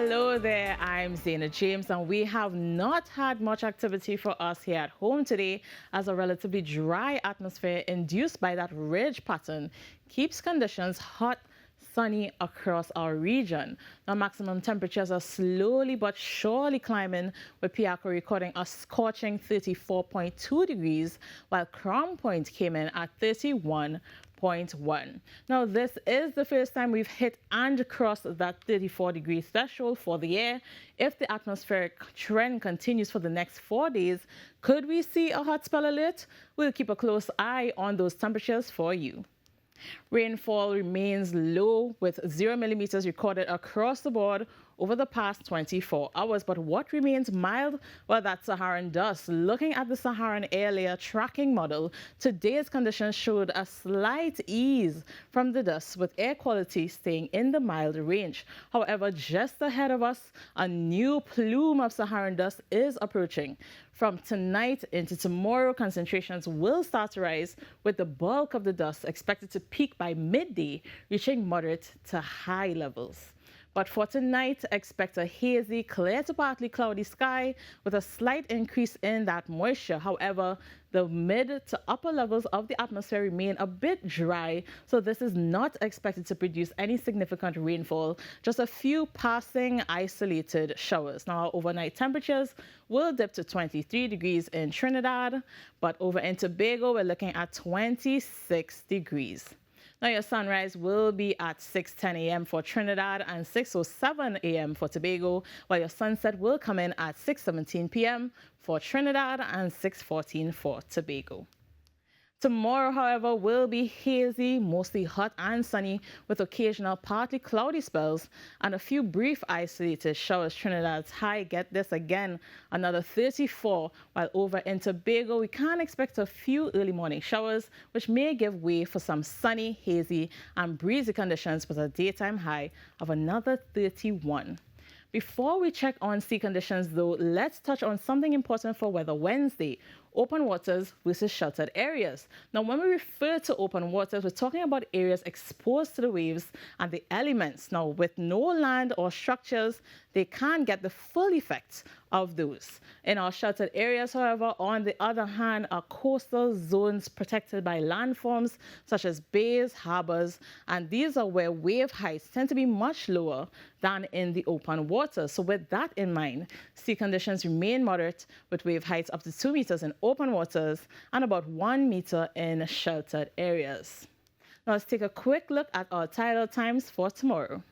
Hello there, I'm Zena James, and we have not had much activity for us here at home today as a relatively dry atmosphere induced by that ridge pattern keeps conditions hot, sunny across our region. Now, maximum temperatures are slowly but surely climbing, with Piako recording a scorching 34.2 degrees, while Crown Point came in at 31.1. Now, this is the first time we've hit and crossed that 34-degree threshold for the year. If the atmospheric trend continues for the next 4 days, could we see a hot spell alert? We'll keep a close eye on those temperatures for you. Rainfall remains low with 0 millimeters recorded across the board over the past 24 hours. But what remains mild? Well, that's Saharan dust. Looking at the Saharan air layer tracking model, today's conditions showed a slight ease from the dust, with air quality staying in the mild range. However, just ahead of us, a new plume of Saharan dust is approaching. From tonight into tomorrow, concentrations will start to rise, with the bulk of the dust expected to peak by midday, reaching moderate to high levels. But for tonight, expect a hazy, clear to partly cloudy sky with a slight increase in that moisture. However, the mid to upper levels of the atmosphere remain a bit dry, so this is not expected to produce any significant rainfall, just a few passing isolated showers. Now, our overnight temperatures will dip to 23 degrees in Trinidad, but over in Tobago, we're looking at 26 degrees. Now, your sunrise will be at 6:10 a.m. for Trinidad and 6:07 a.m. for Tobago, while your sunset will come in at 6:17 p.m. for Trinidad and 6:14 for Tobago. Tomorrow, however, will be hazy, mostly hot and sunny, with occasional partly cloudy spells and a few brief isolated showers. Trinidad's high, get this again, another 34, while over in Tobago, we can expect a few early morning showers, which may give way for some sunny, hazy, and breezy conditions with a daytime high of another 31. Before we check on sea conditions, though, let's touch on something important for Weather Wednesday: open waters versus sheltered areas. Now, when we refer to open waters, we're talking about areas exposed to the waves and the elements. Now, with no land or structures, they can't get the full effects of those. In our sheltered areas, however, on the other hand, are coastal zones protected by landforms such as bays, harbors, and these are where wave heights tend to be much lower than in the open water. So with that in mind, sea conditions remain moderate, with wave heights up to 2 meters in open waters and about 1 meter in sheltered areas. Now let's take a quick look at our tidal times for tomorrow.